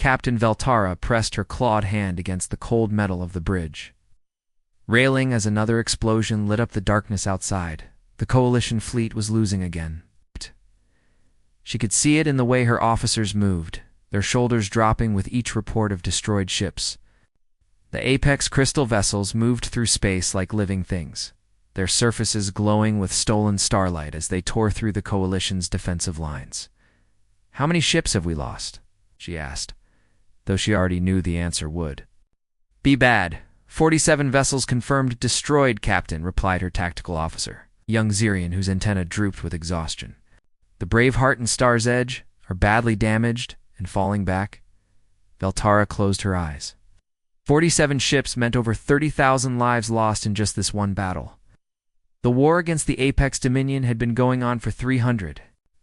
Captain Veltara pressed her clawed hand against the cold metal of the bridge. Railing as another explosion lit up the darkness outside, the Coalition fleet was losing again. She could see it in the way her officers moved, their shoulders dropping with each report of destroyed ships. The Apex crystal vessels moved through space like living things, their surfaces glowing with stolen starlight as they tore through the Coalition's defensive lines. "How many ships have we lost?" she asked, though she already knew the answer would. "Be bad. 47 vessels confirmed destroyed, Captain," replied her tactical officer, young Xerian whose antenna drooped with exhaustion. "The Braveheart and Star's Edge are badly damaged and falling back." Veltara closed her eyes. 47 ships meant over 30,000 lives lost in just this one battle. The war against the Apex Dominion had been going on for 300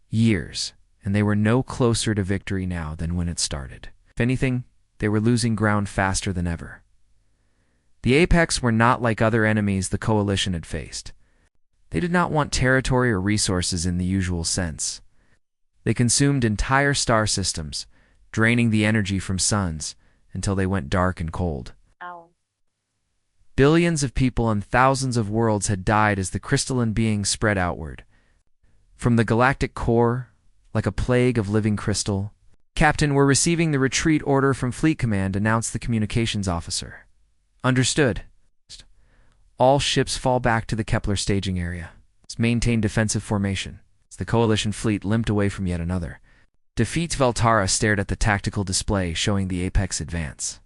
years, and they were no closer to victory now than when it started. If anything, they were losing ground faster than ever. The Apex were not like other enemies the Coalition had faced. They did not want territory or resources in the usual sense. They consumed entire star systems, draining the energy from suns until they went dark and cold. Ow. Billions of people and thousands of worlds had died as the crystalline beings spread outward. From the galactic core, like a plague of living crystal, "Captain, we're receiving the retreat order from Fleet Command," announced the communications officer. "Understood. All ships fall back to the Kepler staging area. Maintain defensive formation." As the Coalition fleet limped away from yet another defeat, Veltara stared at the tactical display showing the Apex advance.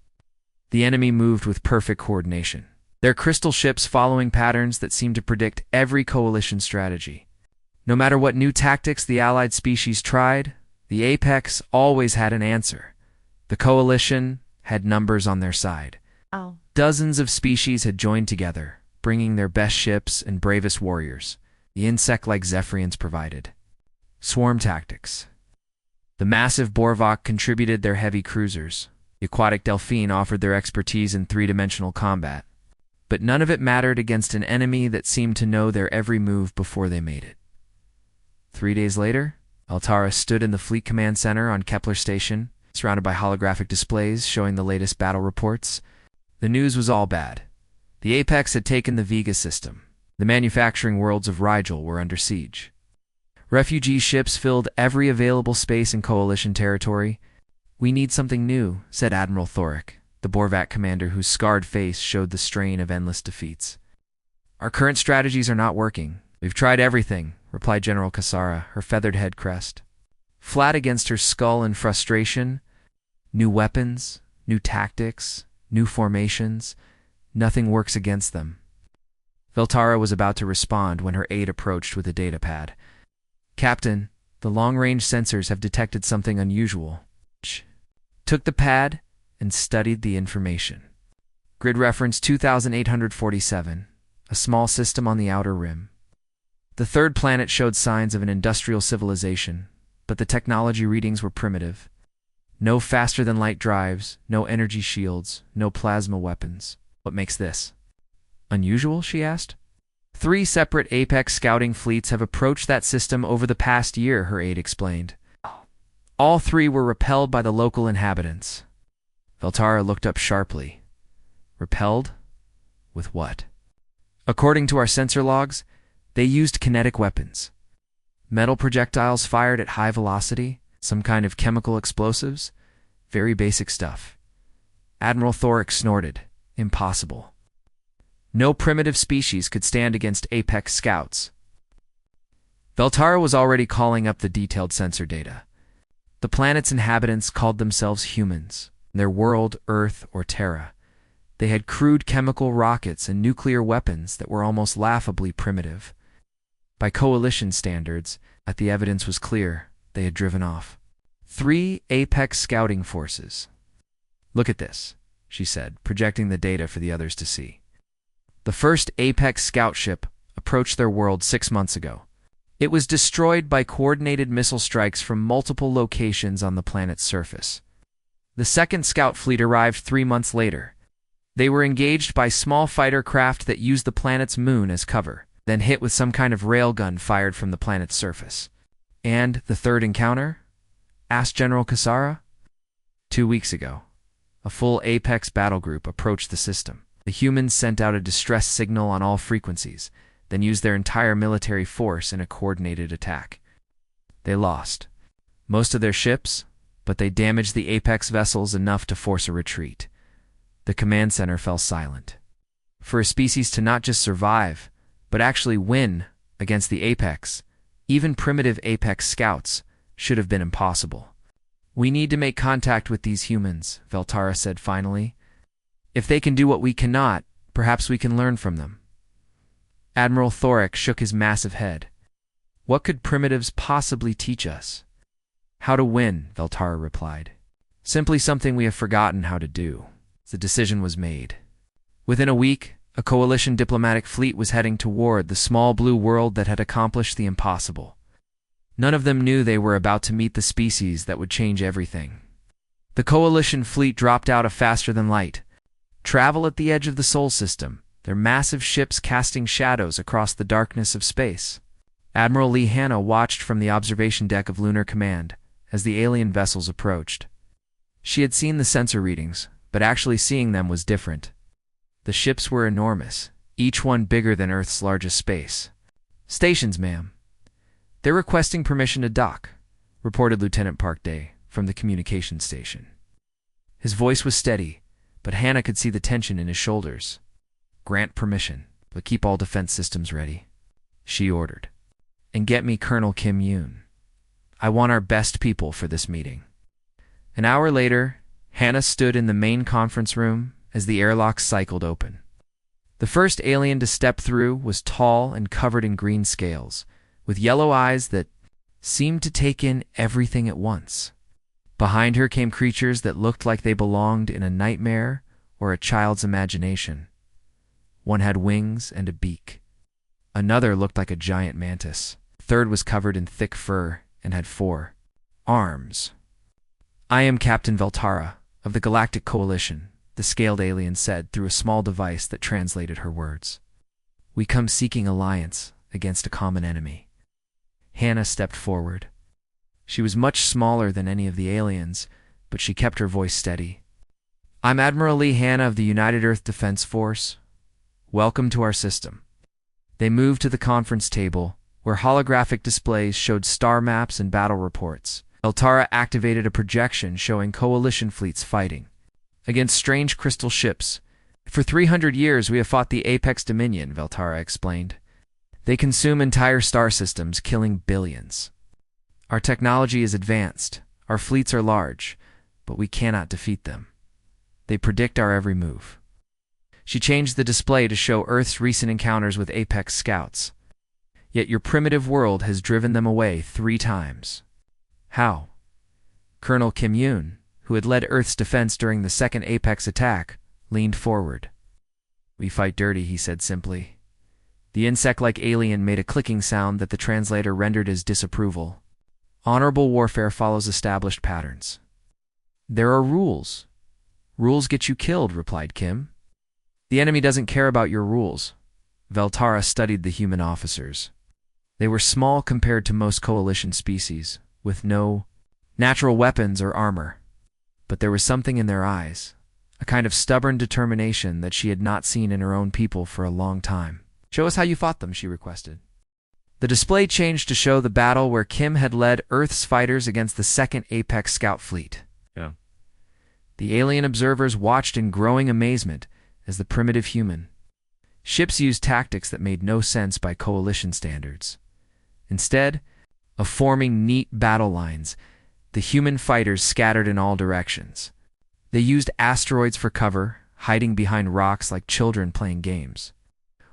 The enemy moved with perfect coordination, their crystal ships following patterns that seemed to predict every Coalition strategy. No matter what new tactics the allied species tried, the Apex always had an answer. The Coalition had numbers on their side. Oh. Dozens of species had joined together, bringing their best ships and bravest warriors. The insect-like Zephyrians provided swarm tactics. The massive Borvok contributed their heavy cruisers. The aquatic Delphine offered their expertise in three-dimensional combat. But none of it mattered against an enemy that seemed to know their every move before they made it. 3 days later, Veltara stood in the Fleet Command Center on Kepler Station, surrounded by holographic displays showing the latest battle reports. The news was all bad. The Apex had taken the Vega system. The manufacturing worlds of Rigel were under siege. Refugee ships filled every available space in Coalition territory. "We need something new," said Admiral Thoric, the Borvat commander whose scarred face showed the strain of endless defeats. "Our current strategies are not working. We've tried everything," replied General Cassara, her feathered head crest. Flat against her skull in frustration, new weapons, new tactics, new formations, nothing works against them. Veltara was about to respond when her aide approached with a data pad. "Captain, the long-range sensors have detected something unusual." She took the pad and studied the information. Grid reference 2847, a small system on the outer rim. The third planet showed signs of an industrial civilization, but the technology readings were primitive. No faster-than-light drives, no energy shields, no plasma weapons. "What makes this unusual?" she asked. "3 separate Apex scouting fleets have approached that system over the past year," her aide explained. "All 3 were repelled by the local inhabitants." Veltara looked up sharply. "Repelled? With what?" "According to our sensor logs, they used kinetic weapons. Metal projectiles fired at high velocity, some kind of chemical explosives, very basic stuff." Admiral Thoric snorted. "Impossible. No primitive species could stand against Apex scouts." Veltara was already calling up the detailed sensor data. The planet's inhabitants called themselves humans, their world Earth or Terra. They had crude chemical rockets and nuclear weapons that were almost laughably primitive. By Coalition standards, the evidence was clear. They had driven off 3 Apex scouting forces. "Look at this," she said, projecting the data for the others to see. "The first Apex scout ship approached their world 6 months ago. It was destroyed by coordinated missile strikes from multiple locations on the planet's surface. The second scout fleet arrived 3 months later. They were engaged by small fighter craft that used the planet's moon as cover, then hit with some kind of railgun fired from the planet's surface." "And the third encounter?" asked General Cassara. 2 weeks ago, a full Apex battle group approached the system. The humans sent out a distress signal on all frequencies, then used their entire military force in a coordinated attack. They lost most of their ships, but they damaged the Apex vessels enough to force a retreat. The command center fell silent. For a species to not just survive, but actually win against the Apex, even primitive Apex scouts, should have been impossible. "We need to make contact with these humans," Veltara said finally. "If they can do what we cannot, perhaps we can learn from them." Admiral Thoric shook his massive head. "What could primitives possibly teach us?" "How to win," Veltara replied. "Simply something we have forgotten how to do." The decision was made. Within a week, a coalition diplomatic fleet was heading toward the small blue world that had accomplished the impossible. None of them knew they were about to meet the species that would change everything. The coalition fleet dropped out of faster than light, travel at the edge of the Sol system, their massive ships casting shadows across the darkness of space. Admiral Lee Hanna watched from the observation deck of Lunar Command as the alien vessels approached. She had seen the sensor readings, but actually seeing them was different. The ships were enormous, each one bigger than Earth's largest space. "Stations, ma'am. They're requesting permission to dock," reported Lieutenant Parkday from the communications station. His voice was steady, but Hannah could see the tension in his shoulders. "Grant permission, but keep all defense systems ready," she ordered. "And get me Colonel Kim Yoon. I want our best people for this meeting." An hour later, Hannah stood in the main conference room as the airlocks cycled open. The first alien to step through was tall and covered in green scales, with yellow eyes that seemed to take in everything at once. Behind her came creatures that looked like they belonged in a nightmare or a child's imagination. One had wings and a beak. Another looked like a giant mantis. The third was covered in thick fur and had 4 arms. "I am Captain Veltara of the Galactic Coalition," the scaled alien said through a small device that translated her words. "We come seeking alliance against a common enemy." Hannah stepped forward. She was much smaller than any of the aliens, but she kept her voice steady. "I'm Admiral Lee Hanna of the United Earth Defense Force. Welcome to our system." They moved to the conference table, where holographic displays showed star maps and battle reports. Veltara activated a projection showing coalition fleets fighting against strange crystal ships. "For 300 years we have fought the Apex Dominion," Veltara explained. "They consume entire star systems, killing billions. Our technology is advanced, our fleets are large, but we cannot defeat them. They predict our every move." She changed the display to show Earth's recent encounters with Apex scouts. "Yet your primitive world has driven them away 3 times. How?" Colonel Kim Yoon, who had led Earth's defense during the second Apex attack, leaned forward. "We fight dirty," he said simply. The insect-like alien made a clicking sound that the translator rendered as disapproval. "Honorable warfare follows established patterns." "There are rules. Rules get you killed," replied Kim. "The enemy doesn't care about your rules." Veltara studied the human officers. They were small compared to most coalition species, with no natural weapons or armor. But there was something in their eyes, a kind of stubborn determination that she had not seen in her own people for a long time. "Show us how you fought them," she requested. The display changed to show the battle where Kim had led Earth's fighters against the second Apex scout fleet. Yeah. The alien observers watched in growing amazement as the primitive human. Ships used tactics that made no sense by coalition standards. Instead of forming neat battle lines, the human fighters scattered in all directions. They used asteroids for cover, hiding behind rocks like children playing games.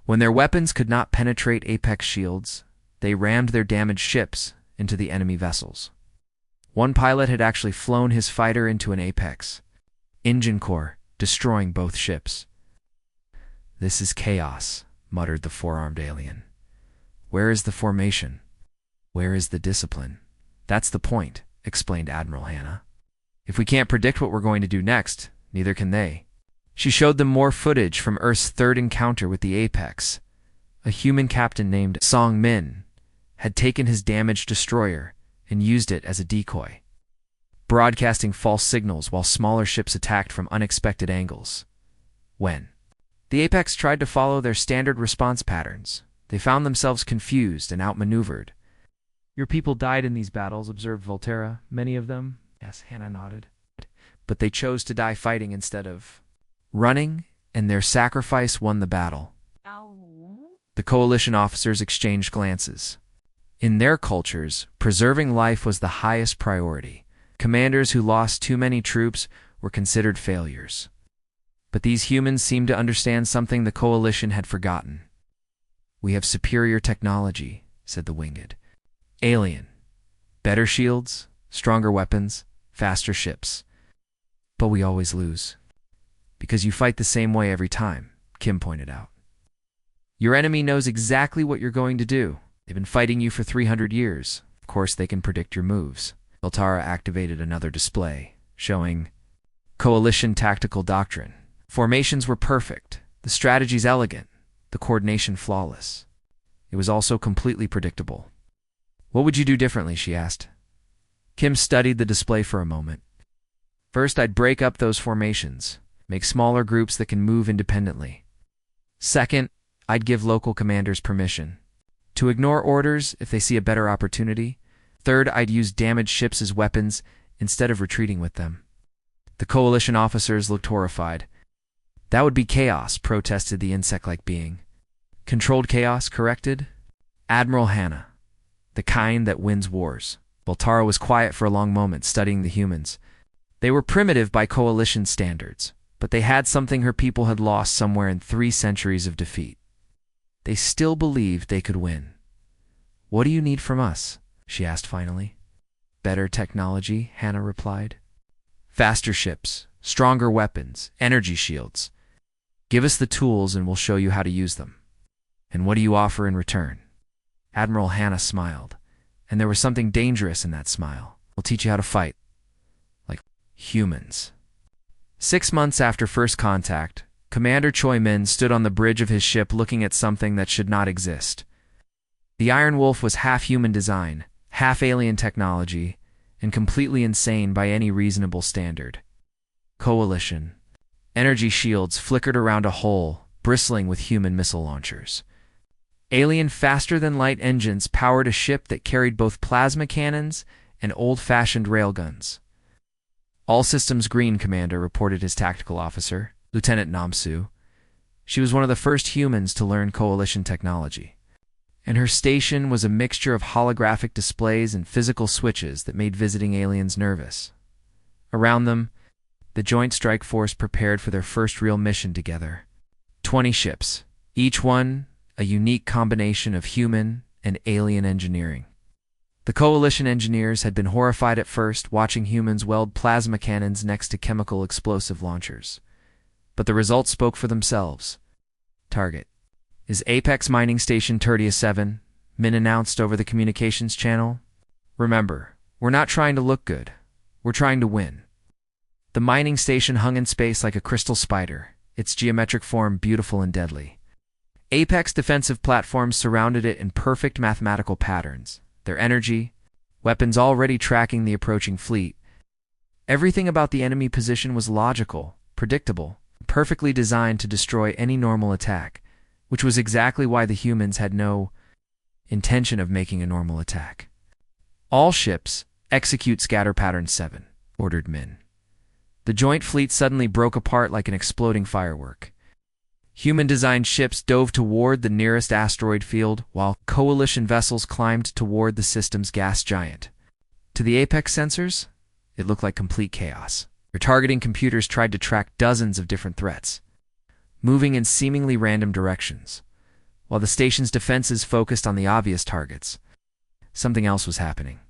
When their weapons could not penetrate Apex shields, they rammed their damaged ships into the enemy vessels. One pilot had actually flown his fighter into an Apex engine core, destroying both ships. "This is chaos," muttered the 4-armed alien. "Where is the formation? Where is the discipline?" "That's the point," explained Admiral Hanna. "If we can't predict what we're going to do next, neither can they." She showed them more footage from Earth's third encounter with the Apex. A human captain named Song Min had taken his damaged destroyer and used it as a decoy. broadcasting false signals while smaller ships attacked from unexpected angles. When the Apex tried to follow their standard response patterns, they found themselves confused and outmaneuvered. "Your people died in these battles," observed Volterra. "Many of them?" Yes, Hannah nodded. "But they chose to die fighting instead of running, and their sacrifice won the battle." The coalition officers exchanged glances. In their cultures, preserving life was the highest priority. Commanders who lost too many troops were considered failures. But these humans seemed to understand something the coalition had forgotten. "We have superior technology," said the winged. "Alien. Better shields, stronger weapons, faster ships. But we always lose. Because you fight the same way every time," Kim pointed out. "Your enemy knows exactly what you're going to do. They've been fighting you for 300 years. Of course, they can predict your moves." Altara activated another display, showing Coalition Tactical Doctrine. Formations were perfect, the strategies elegant, the coordination flawless. It was also completely predictable. "What would you do differently?" she asked. Kim studied the display for a moment. "First, I'd break up those formations, make smaller groups that can move independently. Second, I'd give local commanders permission to ignore orders if they see a better opportunity. Third, I'd use damaged ships as weapons instead of retreating with them." The coalition officers looked horrified. "That would be chaos," protested the insect-like being. "Controlled chaos, corrected Admiral Hannah. The kind that wins wars." Voltara was quiet for a long moment, studying the humans. They were primitive by coalition standards, but they had something her people had lost somewhere in 3 centuries of defeat. They still believed they could win. "What do you need from us?" she asked finally. "Better technology," Hannah replied. "Faster ships, stronger weapons, energy shields. Give us the tools and we'll show you how to use them." "And what do you offer in return?" Admiral Hannah smiled, and there was something dangerous in that smile. "We'll teach you how to fight like humans." 6 months after first contact, Commander Choi Min stood on the bridge of his ship looking at something that should not exist. The Iron Wolf was half human design, half alien technology, and completely insane by any reasonable standard. Coalition. Energy shields flickered around a hole, bristling with human missile launchers. Alien faster-than-light engines powered a ship that carried both plasma cannons and old-fashioned railguns. "All systems green," Commander reported his tactical officer, Lieutenant Namsu. She was one of the first humans to learn coalition technology, and her station was a mixture of holographic displays and physical switches that made visiting aliens nervous. Around them, the Joint Strike Force prepared for their first real mission together. 20 ships, each one a unique combination of human and alien engineering. The coalition engineers had been horrified at first, watching humans weld plasma cannons next to chemical explosive launchers. But the results spoke for themselves. "Target is Apex Mining Station 37, Min announced over the communications channel. "Remember, we're not trying to look good. We're trying to win." The mining station hung in space like a crystal spider, its geometric form beautiful and deadly. Apex defensive platforms surrounded it in perfect mathematical patterns, their energy, weapons already tracking the approaching fleet. Everything about the enemy position was logical, predictable, perfectly designed to destroy any normal attack, which was exactly why the humans had no intention of making a normal attack. "All ships, execute scatter pattern 7, ordered Min. The joint fleet suddenly broke apart like an exploding firework. Human-designed ships dove toward the nearest asteroid field, while coalition vessels climbed toward the system's gas giant. To the Apex sensors, it looked like complete chaos. Their targeting computers tried to track dozens of different threats, moving in seemingly random directions, while the station's defenses focused on the obvious targets. Something else was happening.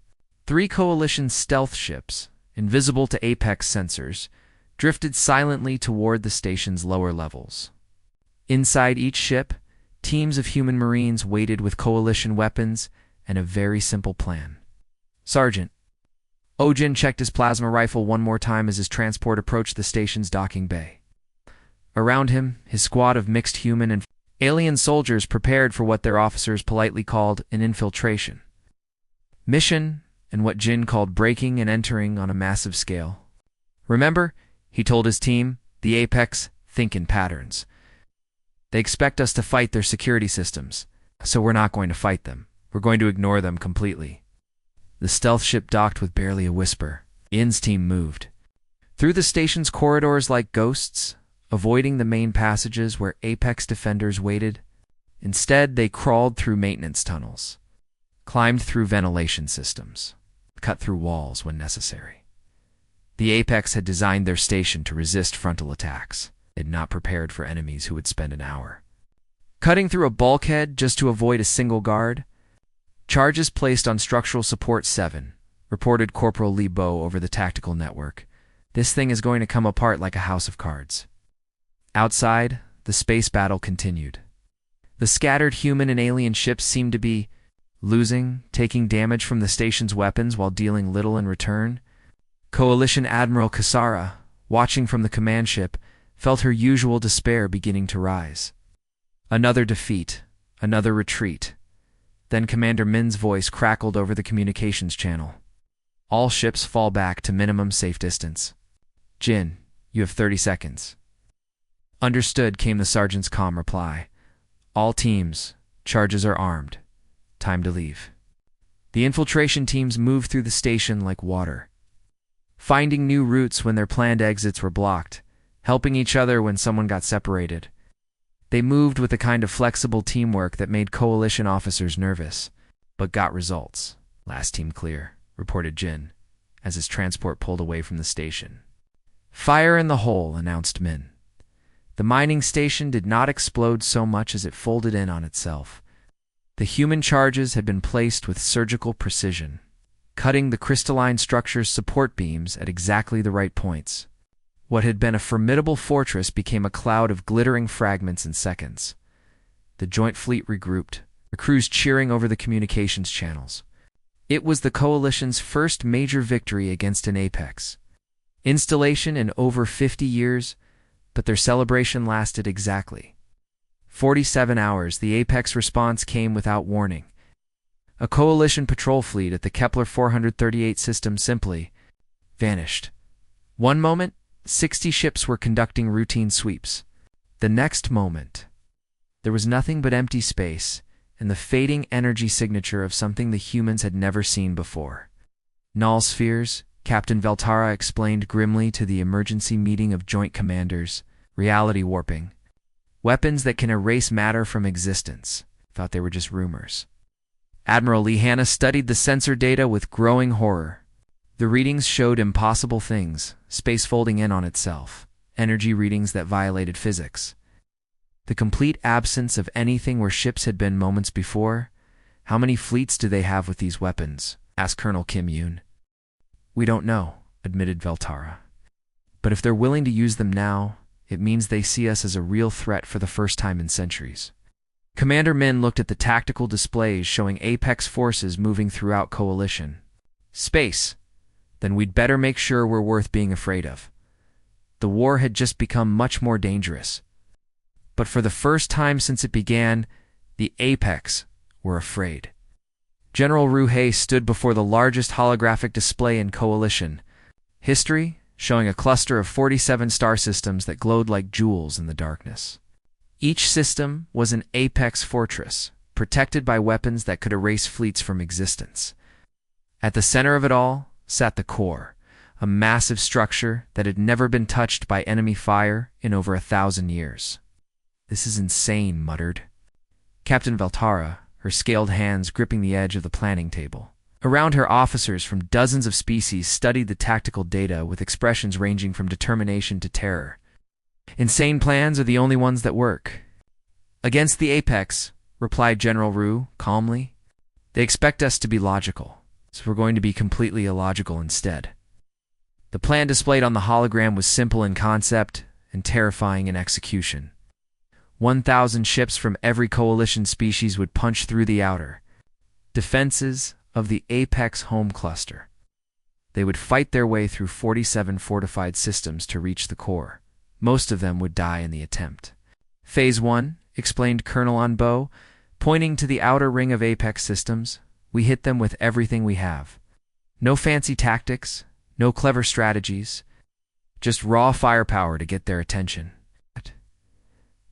3 coalition stealth ships, invisible to Apex sensors, drifted silently toward the station's lower levels. Inside each ship, teams of human marines waited with coalition weapons and a very simple plan. "Sergeant." Ojin checked his plasma rifle one more time as his transport approached the station's docking bay. Around him, his squad of mixed human and alien soldiers prepared for what their officers politely called an infiltration. Mission: and what Jin called breaking and entering on a massive scale. Remember, he told his team, the Apex think in patterns. They expect us to fight their security systems, so we're not going to fight them. We're going to ignore them completely. The stealth ship docked with barely a whisper. Yin's team moved through the station's corridors like ghosts, avoiding the main passages where Apex defenders waited. Instead, they crawled through maintenance tunnels, climbed through ventilation systems, cut through walls when necessary. The Apex had designed their station to resist frontal attacks. They had not prepared for enemies who would spend an hour cutting through a bulkhead just to avoid a single guard. Charges placed on Structural Support 7, reported Corporal Li Bo over the tactical network. This thing is going to come apart like a house of cards. Outside, the space battle continued. The scattered human and alien ships seemed to be losing, taking damage from the station's weapons while dealing little in return. Coalition Admiral Kasara, watching from the command ship, felt her usual despair beginning to rise. Another defeat, another retreat. Then Commander Min's voice crackled over the communications channel. All ships fall back to minimum safe distance. Jin, you have 30 seconds. Understood, came the sergeant's calm reply. All teams, charges are armed. Time to leave. The infiltration teams moved through the station like water, finding new routes when their planned exits were blocked, helping each other when someone got separated. They moved with a kind of flexible teamwork that made coalition officers nervous, but got results. Last team clear, reported Jin, as his transport pulled away from the station. Fire in the hole, announced Min. The mining station did not explode so much as it folded in on itself. The human charges had been placed with surgical precision, cutting the crystalline structure's support beams at exactly the right points. What had been a formidable fortress became a cloud of glittering fragments in seconds. The joint fleet regrouped, the crews cheering over the communications channels. It was the coalition's first major victory against an Apex installation in over 50 years, but their celebration lasted exactly 47 hours. The Apex response came without warning. A coalition patrol fleet at the Kepler 438 system simply vanished. One moment, 60 ships were conducting routine sweeps. The next moment, there was nothing but empty space and the fading energy signature of something the humans had never seen before. Null spheres, Captain Veltara explained grimly to the emergency meeting of joint commanders. Reality warping. Weapons that can erase matter from existence. Thought they were just rumors. Admiral Lee Hanna studied the sensor data with growing horror. The readings showed impossible things, space folding in on itself, energy readings that violated physics. The complete absence of anything where ships had been moments before. How many fleets do they have with these weapons? Asked Colonel Kim Yoon. We don't know, admitted Veltara. But if they're willing to use them now, it means they see us as a real threat for the first time in centuries. Commander Min looked at the tactical displays showing Apex forces moving throughout Coalition. Space. Then we'd better make sure we're worth being afraid of. The war had just become much more dangerous. But for the first time since it began, the Apex were afraid. General Ruhei stood before the largest holographic display in Coalition history, showing a cluster of 47 star systems that glowed like jewels in the darkness. Each system was an Apex fortress, protected by weapons that could erase fleets from existence. At the center of it all sat the core, a massive structure that had never been touched by enemy fire in over 1,000 years. This is insane, muttered Captain Veltara, her scaled hands gripping the edge of the planning table. Around her, officers from dozens of species studied the tactical data with expressions ranging from determination to terror. Insane plans are the only ones that work. Against the Apex, replied General Ru calmly. They expect us to be logical, so we're going to be completely illogical instead. The plan displayed on the hologram was simple in concept and terrifying in execution. 1,000 ships from every coalition species would punch through the outer defenses of the Apex home cluster. They would fight their way through 47 fortified systems to reach the core. Most of them would die in the attempt. Phase 1, explained Colonel Anbo, pointing to the outer ring of Apex systems. We hit them with everything we have. No fancy tactics, no clever strategies, just raw firepower to get their attention.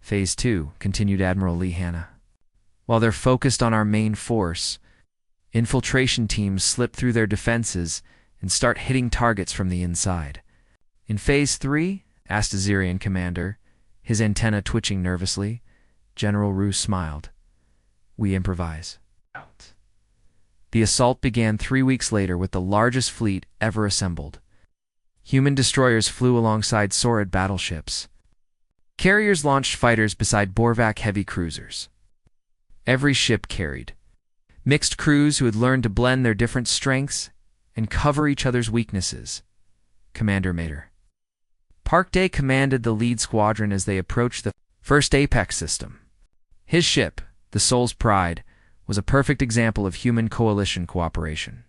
Phase 2, continued Admiral Lee Hanna. While they're focused on our main force, infiltration teams slip through their defenses and start hitting targets from the inside. In Phase 3, asked Azirian commander, his antenna twitching nervously. General Roos smiled. We improvise. The assault began 3 weeks later with the largest fleet ever assembled. Human destroyers flew alongside Saurid battleships. Carriers launched fighters beside Borvac heavy cruisers. Every ship carried mixed crews who had learned to blend their different strengths and cover each other's weaknesses. Commander Mater Parkday commanded the lead squadron as they approached the first Apex system. His ship, the Soul's Pride, was a perfect example of human coalition cooperation.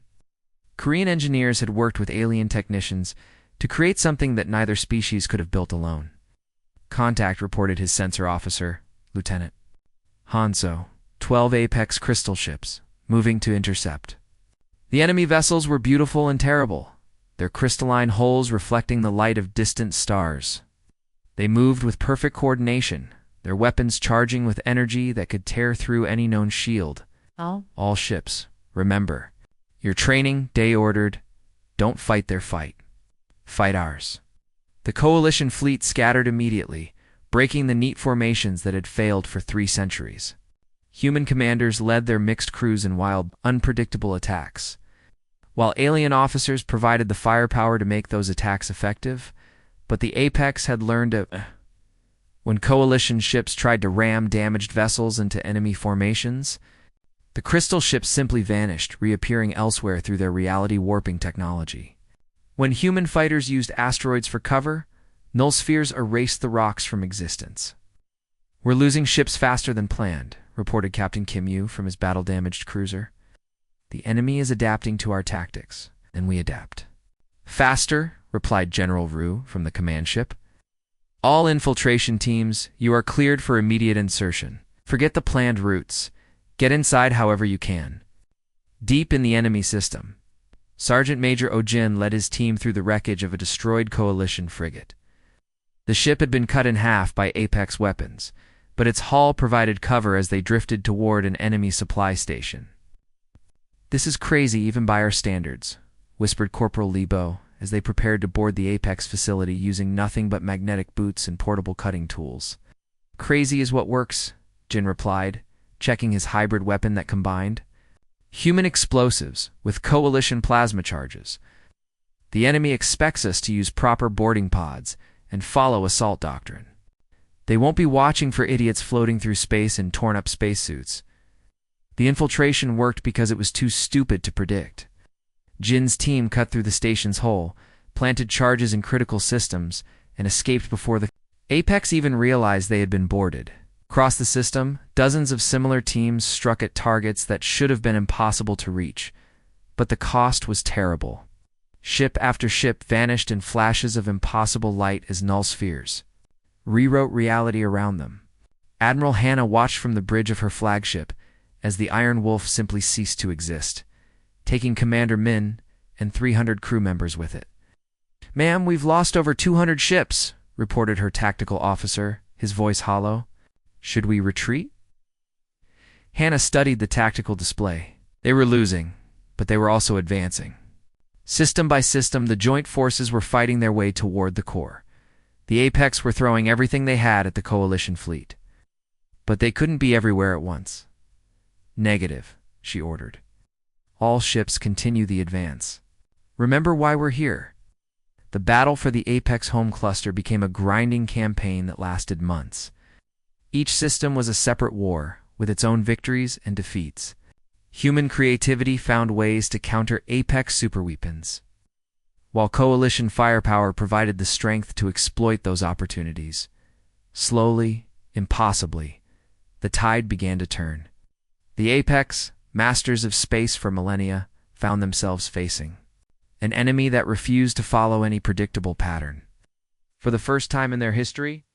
Korean engineers had worked with alien technicians to create something that neither species could have built alone. Contact, reported his sensor officer, Lieutenant Hanso. 12 Apex crystal ships, moving to intercept. The enemy vessels were beautiful and terrible, their crystalline hulls reflecting the light of distant stars. They moved with perfect coordination, their weapons charging with energy that could tear through any known shield. All ships, remember, your training, day ordered, don't fight their fight. Fight ours. The coalition fleet scattered immediately, breaking the neat formations that had failed for 3 centuries. Human commanders led their mixed crews in wild, unpredictable attacks. While alien officers provided the firepower to make those attacks effective, but the Apex had learned to... When coalition ships tried to ram damaged vessels into enemy formations, the crystal ships simply vanished, reappearing elsewhere through their reality warping technology. When human fighters used asteroids for cover, null spheres erased the rocks from existence. We're losing ships faster than planned, reported Captain Kim Yu from his battle-damaged cruiser. The enemy is adapting to our tactics, and we adapt. Faster, replied General Ru from the command ship. All infiltration teams, you are cleared for immediate insertion. Forget the planned routes. Get inside however you can. Deep in the enemy system, Sergeant Major Ojin led his team through the wreckage of a destroyed coalition frigate. The ship had been cut in half by Apex weapons, but its hull provided cover as they drifted toward an enemy supply station. This is crazy even by our standards, whispered Corporal Lebo as they prepared to board the Apex facility using nothing but magnetic boots and portable cutting tools. Crazy is what works, Jin replied, checking his hybrid weapon that combined human explosives with coalition plasma charges. The enemy expects us to use proper boarding pods and follow assault doctrine. They won't be watching for idiots floating through space in torn-up spacesuits. The infiltration worked because it was too stupid to predict. Jin's team cut through the station's hull, planted charges in critical systems, and escaped before the Apex even realized they had been boarded. Across the system, dozens of similar teams struck at targets that should have been impossible to reach, but the cost was terrible. Ship after ship vanished in flashes of impossible light as null spheres rewrote reality around them. Admiral Hanna watched from the bridge of her flagship as the Iron Wolf simply ceased to exist, taking Commander Min and 300 crew members with it. "Ma'am, we've lost over 200 ships," reported her tactical officer, his voice hollow. "Should we retreat?" Hanna studied the tactical display. They were losing, but they were also advancing. System by system, the joint forces were fighting their way toward the core. The Apex were throwing everything they had at the coalition fleet. But they couldn't be everywhere at once. "Negative," she ordered. "All ships continue the advance. Remember why we're here." The battle for the Apex home cluster became a grinding campaign that lasted months. Each system was a separate war, with its own victories and defeats. Human creativity found ways to counter Apex superweapons, while coalition firepower provided the strength to exploit those opportunities. Slowly, impossibly, the tide began to turn. The Apex, masters of space for millennia, found themselves facing an enemy that refused to follow any predictable pattern. For the first time in their history,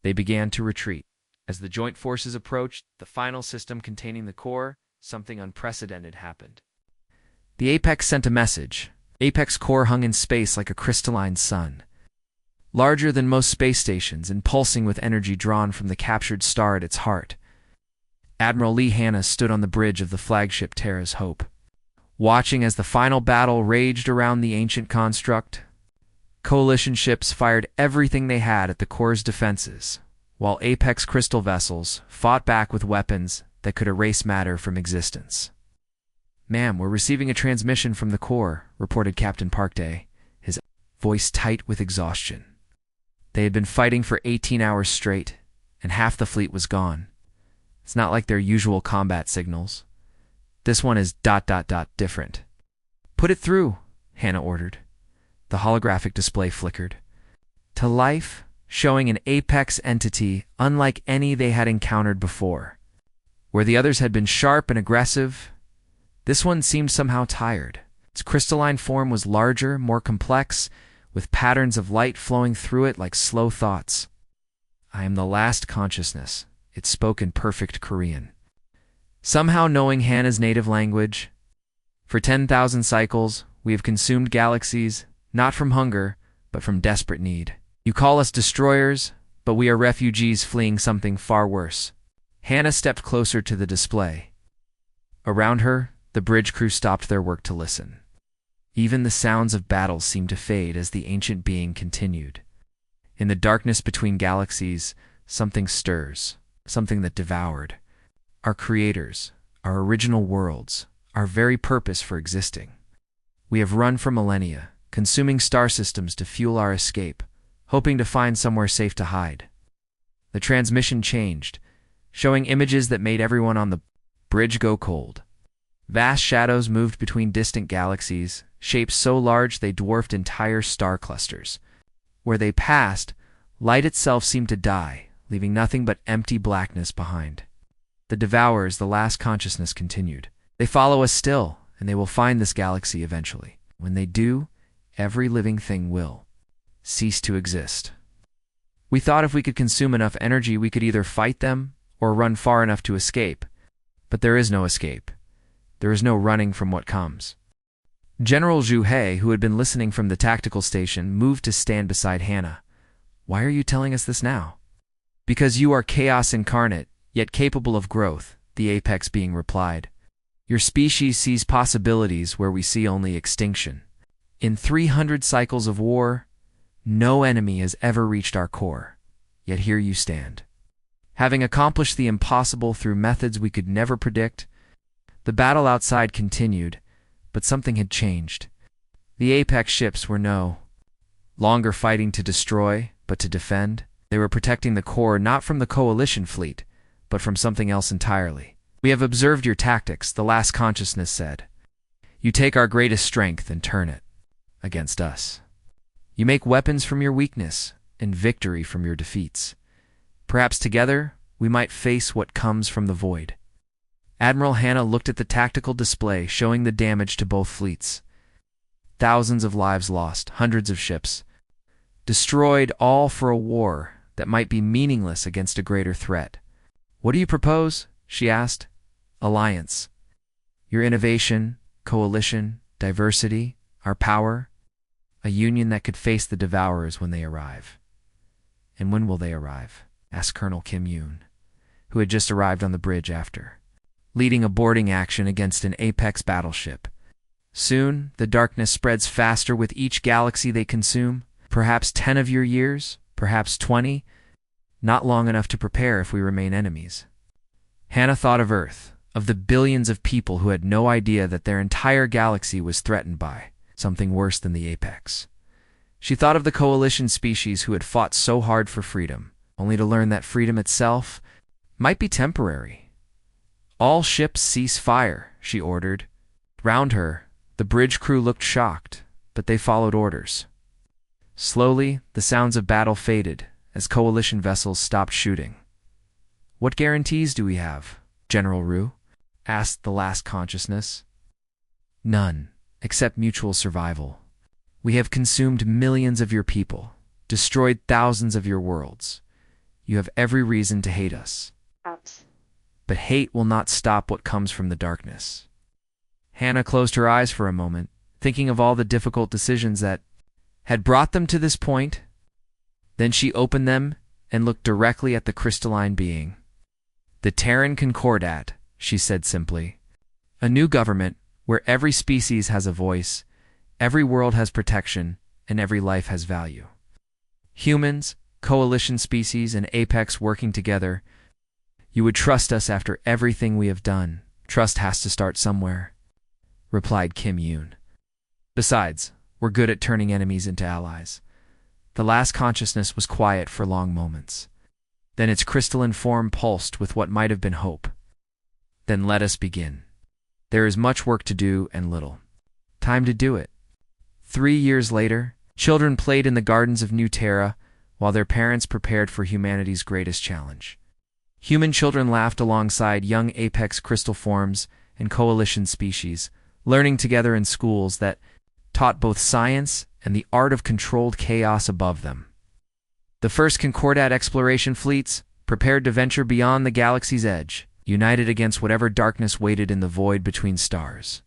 they began to retreat. As the joint forces approached the final system containing the core, something unprecedented happened. The apex sent a message. Apex core hung in space like a crystalline sun, larger than most space stations and pulsing with energy drawn from the captured star at its heart. Admiral Lee Hanna stood on the bridge of the flagship Terra's Hope, watching as the final battle raged around the ancient construct. Coalition ships fired everything they had at the core's defenses, while Apex crystal vessels fought back with weapons that could erase matter from existence. "Ma'am, we're receiving a transmission from the core," reported Captain Parkday, his voice tight with exhaustion. They had been fighting for 18 hours straight, and half the fleet was gone. It's not like their usual combat signals. This one is ... different. "Put it through," Hannah ordered. The holographic display flickered to life, showing an apex entity unlike any they had encountered before. Where the others had been sharp and aggressive, this one seemed somehow tired. Its crystalline form was larger, more complex, with patterns of light flowing through it like slow thoughts. "I am the last consciousness," it spoke in perfect Korean. Somehow knowing Hannah's native language, "For 10,000 cycles, we have consumed galaxies, not from hunger, but from desperate need. You call us destroyers, but we are refugees fleeing something far worse." Hannah stepped closer to the display. Around her, the bridge crew stopped their work to listen. Even the sounds of battle seemed to fade as the ancient being continued. "In the darkness between galaxies, something stirs, something that devoured our creators, our original worlds, our very purpose for existing. We have run for millennia, consuming star systems to fuel our escape, hoping to find somewhere safe to hide." The transmission changed, showing images that made everyone on the bridge go cold. Vast shadows moved between distant galaxies, shapes so large they dwarfed entire star clusters. Where they passed, light itself seemed to die, leaving nothing but empty blackness behind. "The Devourers, the last consciousness," continued. "They follow us still, and they will find this galaxy eventually. When they do, every living thing will cease to exist. We thought if we could consume enough energy, we could either fight them or run far enough to escape. But there is no escape. There is no running from what comes." General Zhu He, who had been listening from the tactical station, moved to stand beside Hannah. "Why are you telling us this now?" "Because you are chaos incarnate, yet capable of growth," the apex being replied. "Your species sees possibilities where we see only extinction. In 300 cycles of war, no enemy has ever reached our core, yet here you stand. Having accomplished the impossible through methods we could never predict." The battle outside continued, but something had changed. The apex ships were no longer fighting to destroy, but to defend. They were protecting the core not from the coalition fleet, but from something else entirely. "We have observed your tactics," the last consciousness said. "You take our greatest strength and turn it against us. You make weapons from your weakness and victory from your defeats. Perhaps together we might face what comes from the void." Admiral Hannah looked at the tactical display showing the damage to both fleets. Thousands of lives lost, hundreds of ships destroyed, all for a war that might be meaningless against a greater threat. "What do you propose?" she asked. "Alliance. Your innovation, coalition, diversity, our power. A union that could face the Devourers when they arrive." "And when will they arrive?" asked Colonel Kim Yoon, who had just arrived on the bridge after leading a boarding action against an apex battleship. "Soon, the darkness spreads faster with each galaxy they consume. Perhaps 10 of your years, perhaps 20. Not long enough to prepare if we remain enemies." Hannah thought of Earth, of the billions of people who had no idea that their entire galaxy was threatened by something worse than the apex. She thought of the coalition species who had fought so hard for freedom, only to learn that freedom itself might be temporary. "All ships cease fire," she ordered. Round her, the bridge crew looked shocked, but they followed orders. Slowly, the sounds of battle faded as coalition vessels stopped shooting. "What guarantees do we have, General Rue?" asked the last consciousness. "None, except mutual survival. We have consumed millions of your people, destroyed thousands of your worlds. You have every reason to hate us. But hate will not stop what comes from the darkness." Hannah closed her eyes for a moment, thinking of all the difficult decisions that had brought them to this point. Then she opened them and looked directly at the crystalline being. The Terran Concordat, she said simply. A new government where every species has a voice, every world has protection, and every life has value. Humans, coalition species, and Apex working together. You would trust us after everything we have done. Trust has to start somewhere, replied Kim Yoon. Besides, we're good at turning enemies into allies. The last consciousness was quiet for long moments. Then its crystalline form pulsed with what might have been hope. Then let us begin. There is much work to do and little time to do it. 3 years later, children played in the gardens of New Terra while their parents prepared for humanity's greatest challenge. Human children laughed alongside young apex crystal forms and coalition species, learning together in schools that taught both science and the art of controlled chaos above them. The first Concordat exploration fleets prepared to venture beyond the galaxy's edge, united against whatever darkness waited in the void between stars.